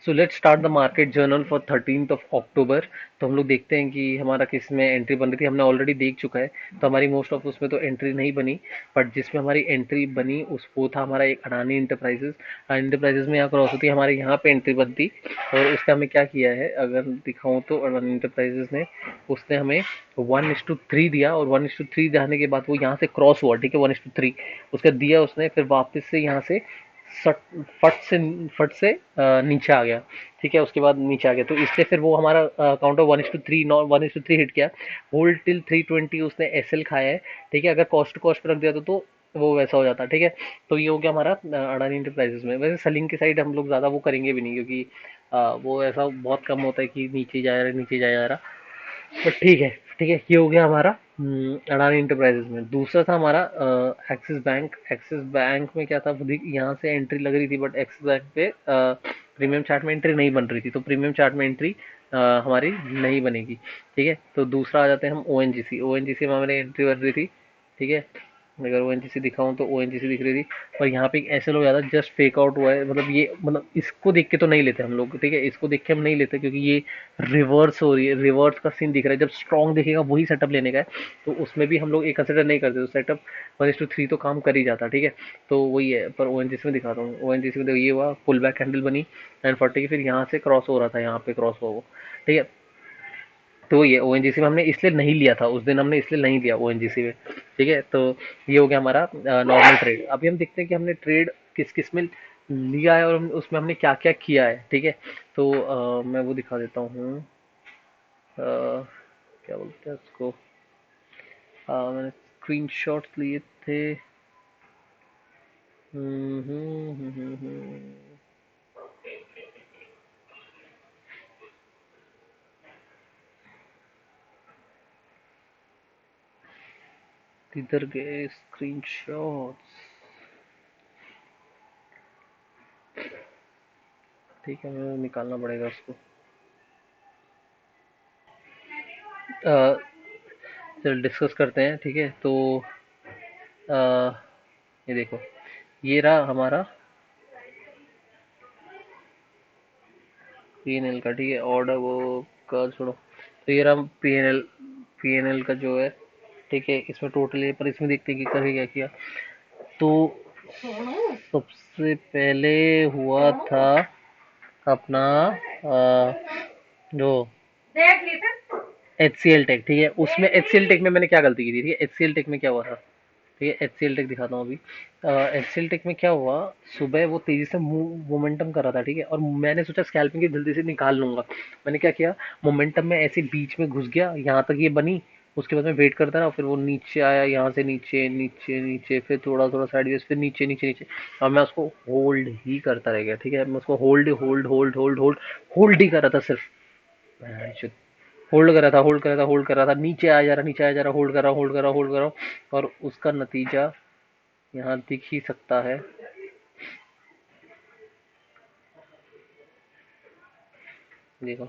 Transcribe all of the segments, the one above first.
So let's start the market journal for 13 अक्टूबर। तो हम लोग देखते हैं कि हमारा किस में एंट्री बन रही थी, हमने ऑलरेडी देख चुका है। तो हमारी मोस्ट ऑफ उसमें तो एंट्री नहीं बनी, बट जिसमें हमारी एंट्री बनी उस वो था हमारा एक अडानी इंटरप्राइजेस। इंटरप्राइजेस में यहाँ क्रॉस होती है, हमारे यहाँ पे एंट्री बनती। और उसने हमें क्या किया है अगर दिखाऊँ तो, अडानी इंटरप्राइजेस ने उसने हमें 1:3 दिया, और 1:3 जाने के बाद वो यहाँ से क्रॉस हुआ, ठीक है। 1:3 उसका दिया उसने, फिर वापस से यहाँ से सट फट से फट से नीचे आ गया, ठीक है। उसके बाद नीचे आ गया, तो इसलिए फिर वो हमारा काउंटर 1:3, नॉ 1:3 हिट किया। होल्ड टिल 320 उसने एसएल खाया है, ठीक है। अगर कॉस्ट कॉस्ट पे रख दिया तो वो वैसा हो जाता, ठीक है। तो ये हो गया हमारा अडानी इंटरप्राइजेस में। वैसे सेलिंग की साइड हम लोग ज़्यादा वो करेंगे भी नहीं, क्योंकि वो ऐसा बहुत कम होता है कि नीचे जा रहा है नीचे जा रहा। तो ठीक है, ठीक है। ये हो गया हमारा अडानी इंटरप्राइजेस में। दूसरा था हमारा एक्सिस बैंक। एक्सिस बैंक में क्या था, यहाँ से एंट्री लग रही थी, बट एक्सिस बैंक पे प्रीमियम चार्ट में एंट्री नहीं बन रही थी, तो प्रीमियम चार्ट में एंट्री हमारी नहीं बनेगी, ठीक है। तो दूसरा आ जाते हैं हम ओएनजीसी। ओएनजीसी में हमारी एंट्री बन रही थी, ठीक है। अगर ओएनजीसी दिखाऊं तो ओएनजीसी दिख रही थी, और यहाँ पे एक ऐसे लोग ज़्यादा जस्ट फेक आउट हुआ है। मतलब ये, मतलब इसको देख के तो नहीं लेते हम लोग, ठीक है। इसको देख के हम नहीं लेते, क्योंकि ये रिवर्स हो रही है, रिवर्स का सीन दिख रहा है। जब स्ट्रॉन्ग दिखेगा वही सेटअप लेने का है, तो उसमें भी हम लोग एक कंसिडर नहीं करते, तो सेटअप 1:3 तो काम कर ही जाता, ठीक है। तो वही है। पर ओएनजीसी में दिखाता हूँ, ओएनजीसी में देखो ये हुआ पुल बैक कैंडल बनी 940 की, फिर यहाँ से क्रॉस हो रहा था, यहाँ पे क्रॉस हुआ वो, ठीक है। तो ये ओएनजीसी में हमने इसलिए नहीं लिया था उस दिन, हमने इसलिए नहीं लिया ओएनजीसी में, ठीक है। तो ये हो गया हमारा नॉर्मल ट्रेड। अभी हम देखते हैं कि हमने ट्रेड किस किस में लिया है, और उसमें हमने क्या क्या किया है, ठीक है। तो मैं वो दिखा देता हूँ। क्या बोलते हैं उसको, मैंने स्क्रीनशॉट लिए थे। हम्म। किधर गए स्क्रीनशॉट्स? ठीक है, मुझे निकालना पड़ेगा उसको। अ, चल डिस्कस करते हैं, ठीक है। तो ये देखो, ये रहा हमारा पीएनएल का, ठीक है। ऑर्डर वो का छोड़ो, तो ये रहा पीएनएल। पीएनएल का जो है, ठीक है, इसमें टोटल है, पर इसमें देखते हैं कि करके क्या किया। तो सबसे पहले हुआ था अपना जो एच सी एल टेक, ठीक है। उसमें एच सी एल टेक में मैंने क्या गलती की थी, ठीक है। एच सी एल टेक में क्या हुआ था, ठीक है। एच सी एल टेक दिखाता हूँ अभी। एच सी एल टेक में क्या हुआ, सुबह वो तेजी से मोमेंटम कर रहा था, ठीक है। और मैंने सोचा स्कैल्पिंग की जल्दी से निकाल लूंगा। मैंने क्या किया, मोमेंटम में ऐसे बीच में घुस गया, यहाँ तक ये बनी। उसके बाद मैं वेट करता रहा, फिर वो नीचे आया, यहाँ से नीचे नीचे नीचे, फिर थोड़ा थोड़ा साइडवेज, फिर नीचे नीचे नीचे। और मैं उसको होल्ड ही करता रह गया, ठीक है। मैं उसको hold hold hold hold hold hold ही कर रहा था सिर्फ। होल्ड कर रहा था, होल्ड कर रहा था, होल्ड कर रहा था, नीचे आ जा रहा, नीचे आ जा रहा, होल्ड कर रहा, होल्ड कर रहा, होल्ड कर रहा। और उसका नतीजा यहाँ दिख ही सकता है। देखो,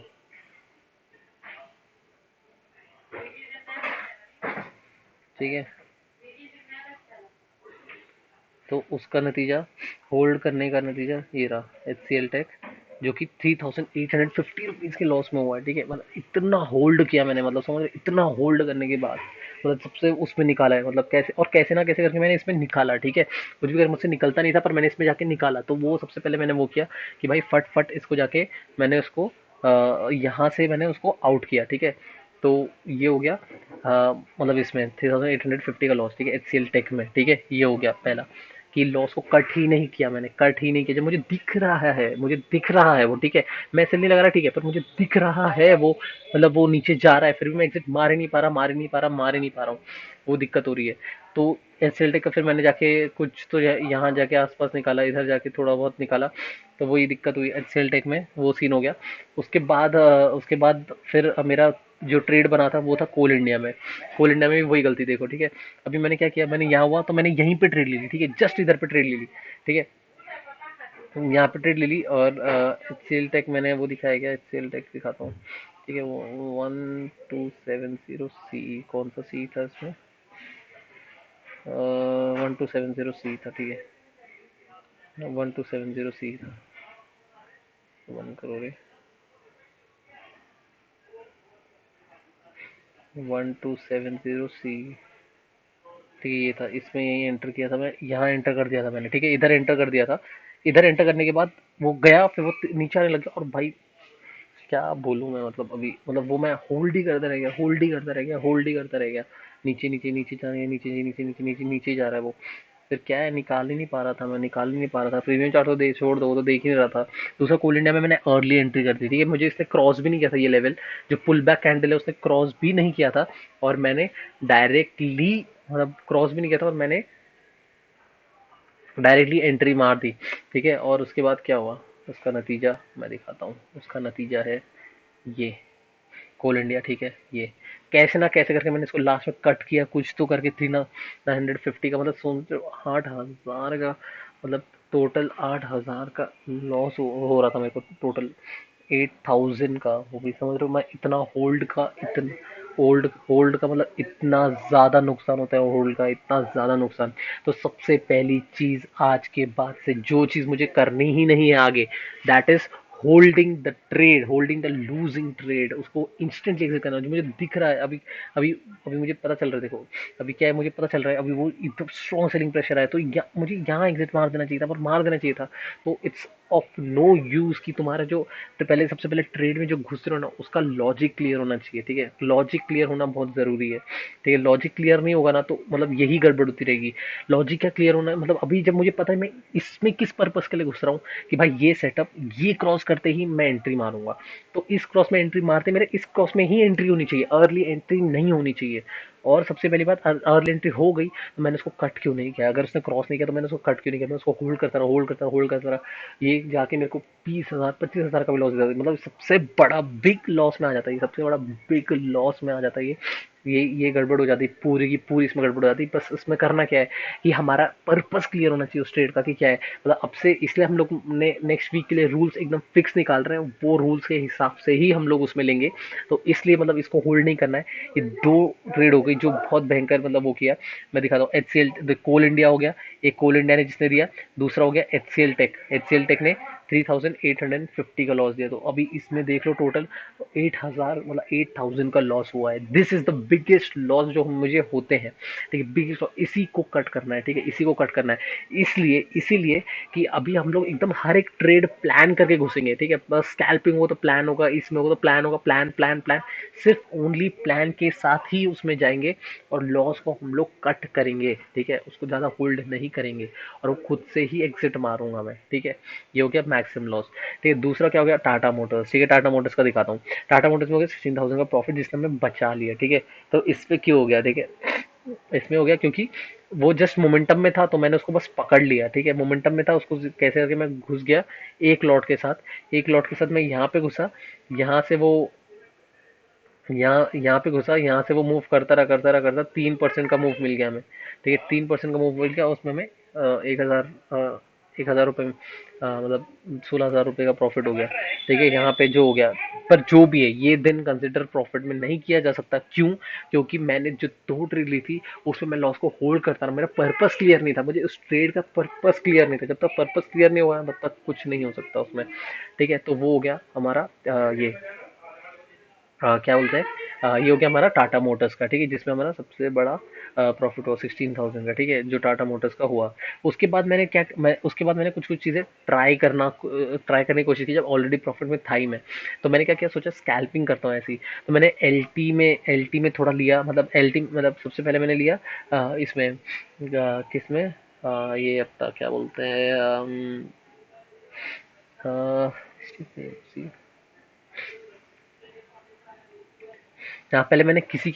ठीक है। तो उसका नतीजा, होल्ड करने का नतीजा ये रहा, एच सी एल टेक, जो कि 3850 रुपीज़ के लॉस में हुआ है, ठीक है। मतलब इतना होल्ड किया मैंने, मतलब समझ रहे, इतना होल्ड करने के बाद मतलब सबसे उसमें निकाला है, मतलब कैसे और कैसे ना कैसे करके मैंने इसमें निकाला, ठीक है। कुछ भी कर मुझसे निकलता नहीं था, पर मैंने इसमें जाके निकाला। तो वो सबसे पहले मैंने वो किया कि भाई फट फट इसको जाके मैंने उसको यहाँ से मैंने उसको आउट किया, ठीक है। तो ये हो गया मतलब इसमें 3850 का लॉस, ठीक है, एच सी एल टेक में, ठीक है। ये हो गया पहला, कि लॉस को कट ही नहीं किया मैंने, कट ही नहीं किया। जब मुझे दिख रहा है, मुझे दिख रहा है वो, ठीक है। मैं ऐसे नहीं लग रहा, ठीक है, पर मुझे दिख रहा है वो, मतलब वो नीचे जा रहा है, फिर भी मैं एग्जिट मार ही नहीं पा रहा, मार ही नहीं पा रहा, मार ही नहीं पा रहा हूँ। वो दिक्कत हो रही है। तो एच सी एल टेक का फिर मैंने जाके कुछ तो यहाँ जाके आसपास निकाला, इधर जाके थोड़ा बहुत निकाला। तो वही दिक्कत हुई एच सी एल टेक में, वो सीन हो गया। उसके बाद फिर मेरा जो ट्रेड बना था वो था कोल इंडिया में। कोल इंडिया में भी वही गलती, देखो, ठीक है। अभी मैंने क्या किया, मैंने यहाँ हुआ तो मैंने यहीं पे ट्रेड ले ली, ठीक है, जस्ट इधर पे ट्रेड ले ली, ठीक है। तो यहाँ पे ट्रेड ले ली, और एच सी एल टेक मैंने वो दिखाया गया, एच सी एल टेक दिखाता हूँ, ठीक है। वो 1270 सी, कौन सा सी था इसमें, 1270 सी था, ठीक है। 1270 सी था। 1 करोड़ 1270 सी। ठीक है, ये था, इसमें यही एंटर किया था मैं, यहाँ एंटर कर दिया था मैंने, ठीक है, इधर एंटर कर दिया था। इधर एंटर करने के बाद वो गया, फिर वो नीचे आने लग गया, और भाई क्या बोलूँ मैं, मतलब अभी, मतलब वो मैं होल्ड ही करता रह गया, होल्ड ही करता रह गया, होल्ड ही करता रह गया। नीचे नीचे नीचे जा रहा है, नीचे नीचे नीचे नीचे नीचे ही जा रहा है वो। फिर क्या है, निकाल ही नहीं पा रहा था मैं, निकाल ही नहीं पा रहा था। प्रीमियम चार्ट तो दे छोड़ दो, वो तो देख ही नहीं रहा था। दूसरा, कोल इंडिया में मैंने अर्ली एंट्री कर दी थी, कि मुझे इसने क्रॉस भी नहीं किया था ये लेवल। जो पुल बैक कैंडल है उसने क्रॉस भी नहीं किया था, और मैंने डायरेक्टली, मतलब क्रॉस भी नहीं किया था, और मैंने डायरेक्टली एंट्री मार दी। ठीक है, और उसके बाद क्या हुआ, उसका नतीजा मैं दिखाता हूँ। उसका नतीजा है ये, कोल इंडिया, ठीक है, ये कैसे ना कैसे करके मैंने इसको लास्ट में कट किया, कुछ तो करके 950 का, मतलब सोच 8,000 का, मतलब टोटल 8,000 का लॉस हो रहा था मेरे को, टोटल 8,000 का। वो भी समझ रहे हो, मैं इतना होल्ड का, इतना होल्ड होल्ड का, मतलब इतना ज़्यादा नुकसान होता है होल्ड का, इतना ज़्यादा नुकसान। तो सबसे पहली चीज़ आज के बाद से जो चीज़ मुझे करनी ही नहीं है आगे, that is holding the trade, holding the losing trade, उसको इंस्टेंटली एग्जिट करना। जो मुझे दिख रहा है अभी, अभी अभी मुझे पता चल रहा है, देखो अभी क्या है, मुझे पता चल रहा है अभी वो एकदम स्ट्रॉन्ग सेलिंग प्रेशर है, तो मुझे यहाँ एग्जिट मार देना चाहिए था, पर मार देना चाहिए था। तो इट्स ऑफ नो यूज कि तुम्हारा जो, तो पहले सबसे पहले ट्रेड में जो घुस रहे हो ना, उसका लॉजिक क्लियर होना चाहिए। ठीक है, लॉजिक क्लियर होना बहुत जरूरी है। ठीक है, लॉजिक क्लियर नहीं होगा ना, तो मतलब यही गड़बड़ होती रहेगी। लॉजिक क्या क्लियर होना है, मतलब अभी जब मुझे पता है मैं इसमें किस पर्पस के लिए घुस रहा हूँ, कि भाई ये सेटअप, ये क्रॉस करते ही मैं एंट्री मारूंगा, तो इस क्रॉस में एंट्री मारते मेरे इस क्रॉस में ही एंट्री होनी चाहिए, अर्ली एंट्री नहीं होनी चाहिए। और सबसे पहली बात, अर्ली एंट्री हो गई तो मैंने उसको कट क्यों नहीं किया, अगर उसने क्रॉस नहीं किया तो मैंने उसको कट क्यों नहीं किया, मैं उसको होल्ड करता रहा, होल्ड करता रहा, होल्ड करता रहा। ये जाके मेरे को 20,000 25,000 का भी लॉस हो जाता है, मतलब सबसे बड़ा बिग लॉस में आ जाता है, सबसे बड़ा बिग लॉस में आ जाता है ये गड़बड़ हो जाती है, पूरी की पूरी इसमें गड़बड़ हो जाती है। बस इसमें करना क्या है, कि हमारा पर्पस क्लियर होना चाहिए उस ट्रेड का, कि क्या है, मतलब अब से, इसलिए हम लोग ने नेक्स्ट वीक के लिए रूल्स एकदम फिक्स निकाल रहे हैं, वो रूल्स के हिसाब से ही हम लोग उसमें लेंगे। तो इसलिए मतलब इसको होल्ड नहीं करना है। ये दो ट्रेड हो गई जो बहुत भयंकर, मतलब वो किया। मैं दिखाता हूँ, एच सी एल कोल इंडिया हो गया, एक कोल इंडिया ने जिसने दिया, दूसरा हो गया एच सी एल टेक ने 3,850 का लॉस दिया। तो अभी इसमें देख लो टोटल 8,000, मतलब 8,000 का लॉस हुआ है। This is the biggest loss जो मुझे होते हैं। ठीक है, बिगेस्ट लॉस, इसी को कट करना है। ठीक है, इसी को कट करना है, इसलिए इसीलिए कि अभी हम लोग एकदम हर एक ट्रेड प्लान करके घुसेंगे। ठीक है, बस स्कैल्पिंग हो तो प्लान होगा, इसमें हो तो प्लान होगा, प्लान प्लान प्लान, सिर्फ ओनली प्लान के साथ ही उसमें जाएंगे, और लॉस को हम लोग कट करेंगे। ठीक है, उसको ज़्यादा होल्ड नहीं करेंगे, और वो खुद से ही एग्जिट मारूंगा मैं। ठीक है, ये हो गया मैक्सिमम लॉस। ठीक है, दूसरा क्या हो गया, टाटा मोटर्स। ठीक है, टाटा मोटर्स का दिखाता हूँ। टाटा मोटर्स में हो गया 16,000 का प्रॉफिट, जिसने हमने बचा लिया। ठीक है, तो इस पे क्यों हो गया, ठीक है, इसमें हो गया क्योंकि वो जस्ट मोमेंटम में था, तो मैंने उसको बस पकड़ लिया। ठीक है, मोमेंटम में था, उसको कैसे करके मैं घुस गया एक लॉट के साथ, एक लॉट के साथ मैं यहाँ पे घुसा, यहाँ से वो, यहाँ यहाँ पे घुसा, यहाँ से वो मूव करता रहा, करता रहा, करता 3% का मूव मिल गया हमें। ठीक है, 3% का मूव मिल गया, उसमें हमें 1,000, 1,000 रुपये, मतलब 16,000 रुपये का प्रॉफिट हो गया। ठीक है, यहाँ पे जो हो गया, पर जो भी है ये दिन कंसिडर प्रॉफिट में नहीं किया जा सकता। क्यों? क्योंकि मैंने जो दो ट्रेड ली थी उसमें मैं लॉस को होल्ड करता रहा, मेरा पर्पस क्लियर नहीं था, मुझे उस ट्रेड का पर्पस क्लियर नहीं था। जब तक पर्पस क्लियर नहीं हुआ तब तक कुछ नहीं हो सकता उसमें। ठीक है, तो वो हो गया हमारा ये, क्या बोलते हैं, ये हो गया हमारा टाटा मोटर्स का। ठीक है, जिसमें हमारा सबसे बड़ा प्रॉफिट हुआ 16,000 का। ठीक है, जो टाटा मोटर्स का हुआ। उसके बाद मैंने क्या, मैं उसके बाद मैंने कुछ कुछ चीज़ें ट्राई करने की कोशिश की, जब ऑलरेडी प्रॉफिट में था ही मैं। तो मैंने क्या किया, सोचा स्कैल्पिंग करता हूँ ऐसी। तो मैंने एल टी में थोड़ा लिया, मतलब एल टी, मतलब सबसे पहले मैंने लिया इसमें, किसमें, ये अपना क्या बोलते हैं, जहाँ पहले मैंने किसी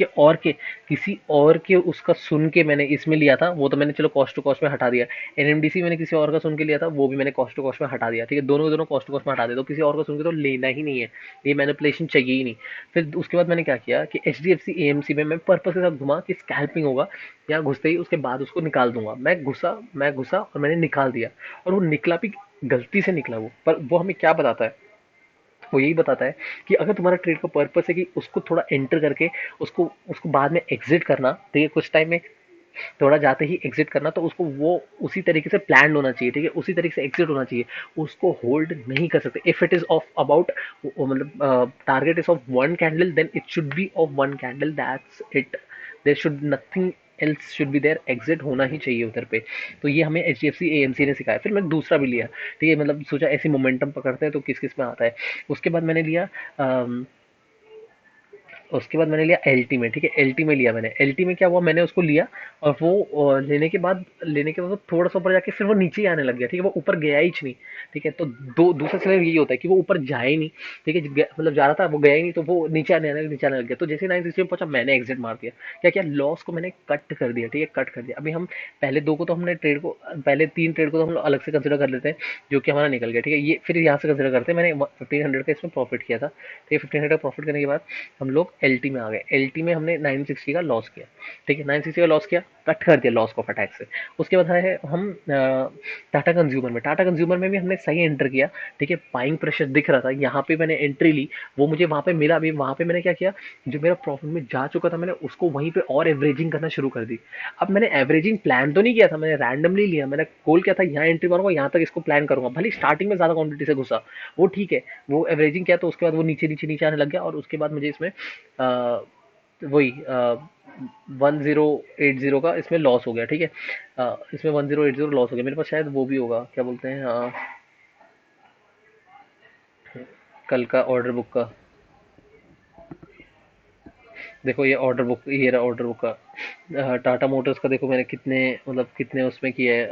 और के उसका सुन के मैंने इसमें लिया था, वो तो मैंने चलो कॉस्ट टू कॉस्ट में हटा दिया। एनएमडीसी मैंने किसी और का सुन के लिया था, वो भी मैंने कॉस्ट टू कॉस्ट में हटा दिया। ठीक है, दोनों के दोनों कॉस्ट टू कॉस्ट में हटा दिया, तो किसी और का सुन के तो लेना ही नहीं है, ये मैनिपुलेशन चाहिए ही नहीं। फिर उसके बाद मैंने क्या किया, कि H D F C A M C में मैं पर्पस के साथ घुमा कि स्कैल्पिंग होगा, या घुसते ही उसके बाद उसको निकाल दूंगा। मैं घुसा और मैंने निकाल दिया, और वो निकला भी, गलती से निकला वो, पर वो हमें क्या बताता है, वो यही बताता है कि अगर तुम्हारा ट्रेड का पर्पस है कि उसको थोड़ा एंटर करके उसको उसको बाद में एग्जिट करना, तो ये कुछ टाइम में थोड़ा जाते ही एग्जिट करना, तो उसको वो उसी तरीके से प्लान होना चाहिए, ठीक है, उसी तरीके से एग्जिट होना चाहिए। उसको होल्ड नहीं कर सकते। If it is of about, मतलब target is of one candle, then it should be of one candle, that's it. There should nothing else should be there, exit होना ही चाहिए उधर पे। तो ये हमें H D F C A M C ने सिखाया। फिर मैंने दूसरा भी लिया, ठीक है, मतलब सोचा ऐसी मोमेंटम पकड़ते हैं तो किस किस में आता है। उसके बाद मैंने लिया उसके बाद मैंने लिया एलटी में, ठीक है, एलटी में लिया मैंने। एलटी में क्या हुआ, मैंने उसको लिया और वो लेने के बाद वो थोड़ा सा ऊपर जाके फिर वो नीचे ही आने लग गया, ठीक है, वो ऊपर गया ही नहीं। ठीक है, तो दूसरा सिनेरियो यही होता है कि वो ऊपर जाए ही नहीं, ठीक है, मतलब जा रहा था, वो गया ही नहीं, तो वो नीचे आने लग गया। तो जैसे 960 में पहुंचा, मैंने एग्जिट मार दिया। क्या किया, लॉस को मैंने कट कर दिया, ठीक है, कट कर दिया। अभी हम पहले 3 ट्रेड को तो हम लोग अलग से कंसिडर कर लेते हैं, जो कि हमारा निकल गया, ठीक है। ये फिर यहाँ से कंसिडर करते हैं, मैंने 1500 का इसमें प्रॉफिट किया था, ठीक है। 1500 का प्रॉफिट करने के बाद हम लोग एलटी में आ गए। एलटी में हमने 960 का लॉस किया, ठीक है, 960 का लॉस किया, कट कर दिया लॉस को फटाक से। उसके बाद है हम टाटा कंज्यूमर में। टाटा कंज्यूमर में भी हमने सही एंटर किया, ठीक है, बाइंग प्रेशर दिख रहा था, यहाँ पे मैंने एंट्री ली, वो मुझे वहां पे मिला। अभी वहां पे मैंने क्या किया, जो मेरा प्रॉफिट में जा चुका था, मैंने उसको वहीं पे और एवरेजिंग करना शुरू कर दी। अब मैंने एवरेजिंग प्लान तो नहीं किया था, मैंने रैंडमली लिया। मैंने गोल क्या था, यहाँ एंट्री मारूंगा, यहाँ तक इसको प्लान करूंगा, भले स्टार्टिंग में ज्यादा क्वांटिटी से घुसा, वो ठीक है। वो एवरेजिंग किया, तो उसके बाद वो नीचे नीचे नीचे आने लग गया, और उसके बाद मुझे इसमें वही 1080 का इसमें लॉस हो गया, ठीक है। इसमें 1080 लॉस हो गया। मेरे पास शायद वो भी होगा, क्या बोलते हैं, कल का ऑर्डर बुक का। देखो ये ऑर्डर बुक, ये रहा ऑर्डर बुक का। टाटा मोटर्स का देखो मैंने कितने, मतलब कितने उसमें किया है।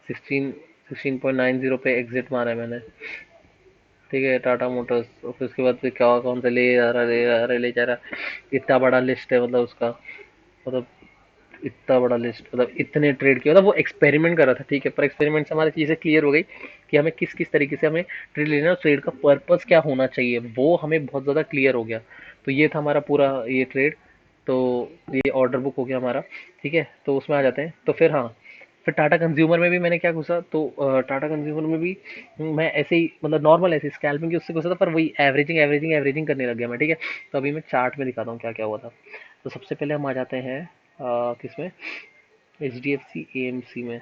16.90 पे एग्जिट मारा है मैंने, ठीक है, टाटा मोटर्स। और फिर उसके बाद फिर क्या, कौन सा ले जा रहा, ले जा रहा, ले जा रहा। इतना बड़ा लिस्ट है, मतलब उसका, मतलब इतना बड़ा लिस्ट, मतलब इतने ट्रेड किया, मतलब वो एक्सपेरिमेंट कर रहा था, ठीक है, पर एक्सपेरिमेंट से हमारी चीज़ें क्लियर हो गई कि हमें किस किस तरीके से हमें ट्रेड लेना है, ट्रेड का पर्पस क्या होना चाहिए, वो हमें बहुत ज़्यादा क्लियर हो गया। तो ये था हमारा पूरा ये ट्रेड। तो ये ऑर्डर बुक हो गया हमारा, ठीक है। तो उसमें आ जाते हैं, तो फिर हाँ, फिर टाटा कंज्यूमर में भी मैंने क्या घुसा, तो टाटा कंज्यूमर में भी मैं ऐसे ही, मतलब नॉर्मल ऐसे स्कैल्पिंग की उससे घुसा था, पर वही एवरेजिंग एवरेजिंग एवरेजिंग करने लग गया मैं, ठीक है। तो अभी मैं चार्ट में दिखाता हूँ क्या क्या हुआ था। तो सबसे पहले हम आ जाते हैं किसमें, H D F C A M C में।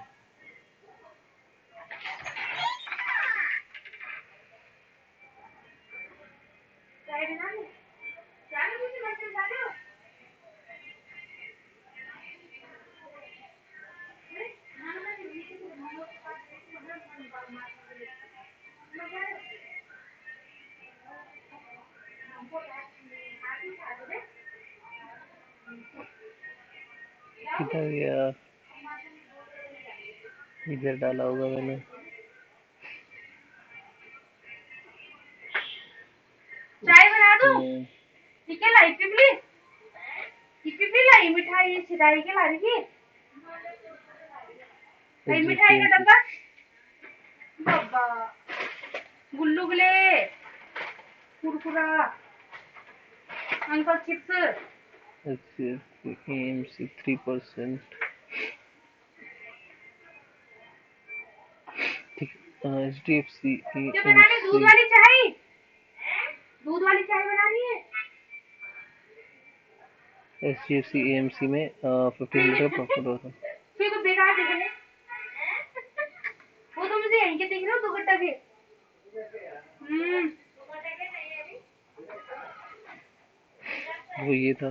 किधर गया, इधर डाला होगा मैंने। चाय बना दूं? ठीक है, लाई पिपली, पिपली लाई मिठाई छिटाई के ला रही थी, लाई मिठाई का डब्बा, डब्बा गुल्लुगले, कुरकुरा, अंकल चिप्स। एम सी 3%, ठीक, एच डी एफ सी ए क्या एम बनाने, दूध सी। वाली चाय? दूध वाली चाय बनानी है? H D F C A M C में 1500 का प्रॉफिट हुआ था। फिर तो बेकार दिख रहे, वो तो मुझे यहीं के दिख रहे हो, दो गट्टा के। वो ये था,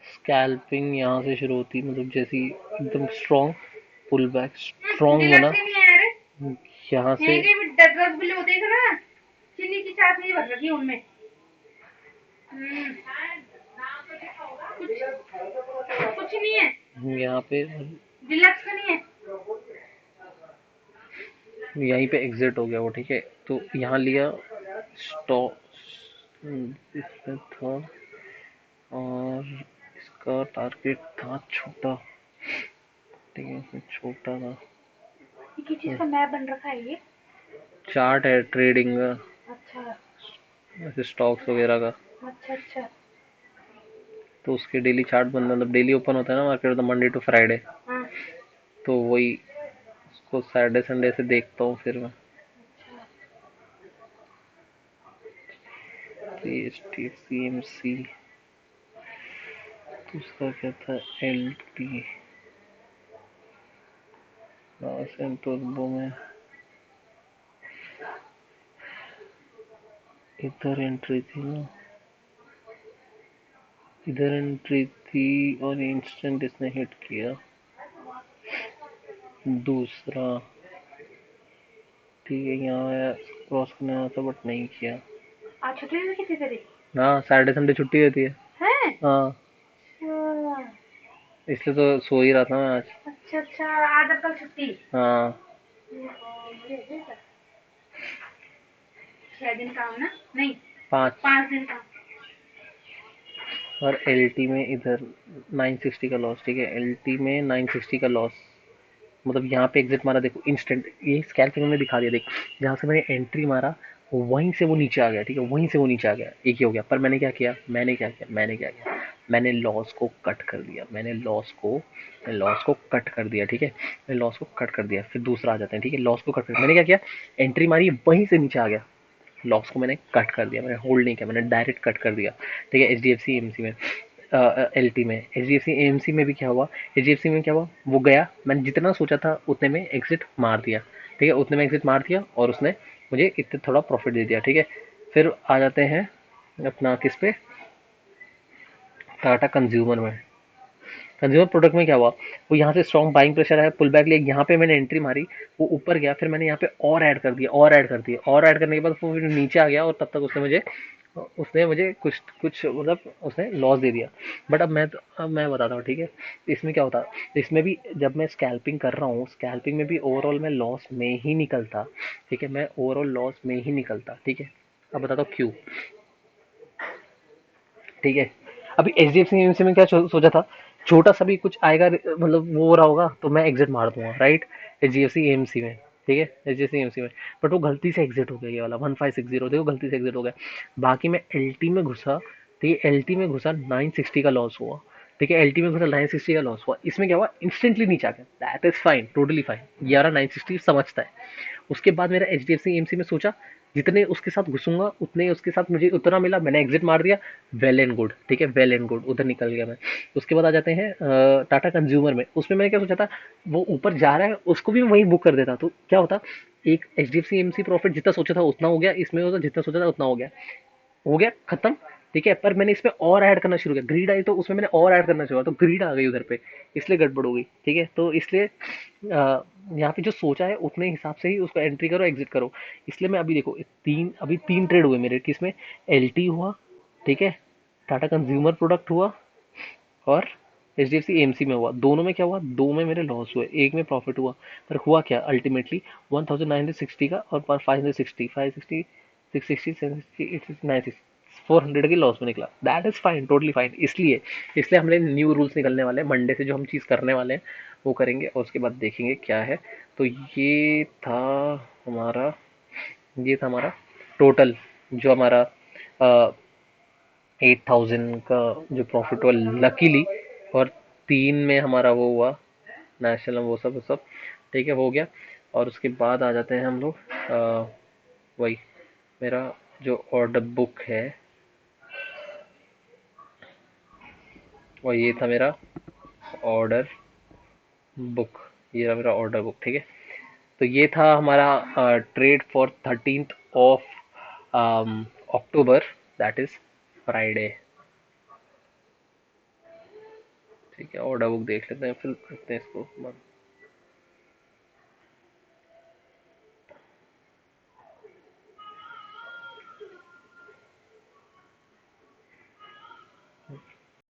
स्कैल्पिंग यहाँ से शुरू होती, मतलब जैसी एकदम strong pull back, strong deluxe होना के नहीं आ रहे, यहाँ से। यहीं के भी रसगुल्ले होते हैं ना, चीनी की चाशनी भर रखी है उनमें। कुछ कुछ नहीं है, यहाँ पे, डिलक्स का नहीं है। यहीं पे एग्जिट हो गया वो, ठीक है। तो यहाँ लिया स्टॉप, इसमें था, और इसका टारगेट था छोटा, ठीक है, इसमें छोटा था। ये किस चीज का मैप बन रखा है ये? चार्ट है ट्रेडिंग का, अच्छा ऐसे स्टॉक्स वगैरह का। अच्छा अच्छा। तो उसके डेली चार्ट बनना, मतलब डेली ओपन होता है ना मार्केट, तो मंडे टू फ्राइडे। हाँ तो वही उसको सैटरडे संडे से देखता हूँ फिर मैं। अच्छा। H T F C M C, उसका क्या था, एल टी सेंटोर्बो में इधर एंट्री थी ना, इधर एंट्री थी और इंस्टेंट इसने हिट किया। दूसरा ठीक है, यहाँ क्रॉस करने आया था बट नहीं किया। आज छुट्टी भी कितनी तेरी? हाँ, सैटरडे संडे छुट्टी रहती है। हैं? हाँ, अच्छा इसलिए तो सो ही रहा था मैं आज। अच्छा अच्छा, आज और कल छुट्टी। हाँ, 6 दिन काम ना? नहीं, 5। 5 दिन काम। और एलटी में इधर 960 का लॉस। ठीक है, एलटी में 960 का लॉस। मतलब यहाँ पे एग्जिट मारा, देखो इंस्टेंट, ये स्कैल्पिंग में दिखा दिया। देख, जहाँ से मैंने एंट्री मारा वहीं से वो नीचे आ गया। ठीक है, वहीं से वो नीचे आ गया, एक ही हो गया। पर मैंने लॉस को कट कर दिया। मैंने लॉस को कट कर दिया। ठीक है, मैंने लॉस को कट कर दिया। फिर दूसरा आ जाते हैं। ठीक है, लॉस को कट कर, मैंने क्या किया, एंट्री मारी वहीं से नीचे आ गया, लॉस को मैंने कट कर दिया। मैंने होल्ड नहीं किया, मैंने डायरेक्ट कट कर दिया। ठीक है, H D F C M C में, एल टी में, H D F C M C में भी क्या हुआ, एच डी एफ सी में क्या हुआ, वो गया, मैंने जितना सोचा था उतने में एग्जिट मार दिया। ठीक है, उतने में एग्जिट मार दिया और उसने मुझे इतने थोड़ा प्रॉफिट दे दिया। ठीक है, फिर आ जाते हैं अपना किस पे, टाटा कंज्यूमर में। कंज्यूमर प्रोडक्ट में क्या हुआ, वो यहाँ से स्ट्रॉन्ग बाइंग प्रेशर है, पुल बैक लिया, यहाँ पे मैंने एंट्री मारी, वो ऊपर गया, फिर मैंने यहाँ पे और ऐड कर दिया, और ऐड करने के बाद वो फिर नीचे आ गया और तब तक उसने मुझे कुछ कुछ मतलब उसने लॉस दे दिया। बट अब मैं बताता हूँ। ठीक है, इसमें क्या होता है, इसमें भी जब मैं स्कैल्पिंग कर रहा हूँ, स्कैल्पिंग में भी ओवरऑल मैं लॉस में ही निकलता। ठीक है, मैं ओवरऑल लॉस में ही निकलता। ठीक है, अब बताता हूँ क्यों। ठीक है, अभी एच डी एफ सी में क्या सोचा था, छोटा सा भी कुछ आएगा, मतलब वो हो रहा होगा तो मैं एग्जिट मार दूंगा, right, H D F C M C में। ठीक है, H D F C M C में, बट वो गलती से एग्जिट हो गया, ये वाला 1560, देखो गलती से एग्जिट हो गया। बाकी मैं एल टी में घुसा। ठीक है, एल टी में घुसा, 960 का लॉस हुआ। ठीक है, एल टी में घुसा, 960 का लॉस हुआ। इसमें क्या हुआ, इंस्टेंटली नीचे आ गया, that is fine, totally fine, ये वाला 960 समझता है। उसके बाद मेरा H D F C M C में सोचा, जितने उसके साथ घुसूंगा उतने ही उसके साथ मुझे उतना मिला, मैंने एग्जिट मार दिया, वेल एंड गुड। ठीक है, वेल एंड गुड, उधर निकल गया मैं। उसके बाद आ जाते हैं टाटा कंज्यूमर में। उसमें मैंने क्या सोचा था, वो ऊपर जा रहा है, उसको भी मैं वहीं बुक कर देता तो क्या होता, एक H D F C M C profit जितना सोचा था उतना हो गया, इसमें होता जितना सोचा था उतना हो गया खत्म। ठीक है, पर मैंने इसमें और ऐड करना शुरू किया, ग्रीड आई तो उसमें मैंने और ऐड करना शुरू किया, तो ग्रीड आ गई उधर पे, इसलिए गड़बड़ हो गई। ठीक है, तो इसलिए यहाँ पे जो सोचा है उतने हिसाब से ही उसको एंट्री करो, एग्जिट करो। इसलिए मैं अभी देखो, अभी 3 ट्रेड हुए मेरे, किसमें, एल टी हुआ, ठीक है, टाटा कंज्यूमर प्रोडक्ट हुआ, और H D F C M C में हुआ। दोनों में क्या हुआ, दो में मेरे लॉस हुए, एक में प्रॉफिट हुआ। पर हुआ क्या अल्टीमेटली, 1960 का और 560, 560, 660, 760, 860, 960, 400 की लॉस में निकला। That is fine, totally fine. इसलिए हमने न्यू रूल्स निकलने वाले हैं मंडे से, जो हम चीज़ करने वाले हैं वो करेंगे और उसके बाद देखेंगे क्या है। तो हमारा ये था हमारा टोटल, जो हमारा 8000 का जो प्रॉफिट हुआ लकीली, और 3 में हमारा वो हुआ नेशनल, वो सब ठीक है, हो गया। और उसके बाद आ जाते हैं हम लोग, वही मेरा जो ऑर्डर बुक है, और ये था मेरा ऑर्डर बुक, ये रहा मेरा ऑर्डर बुक। ठीक है, तो ये था हमारा trade for 13th of October, that is Friday. ठीक है, ऑर्डर बुक देख लेते हैं, फिर करते हैं इसको बंद।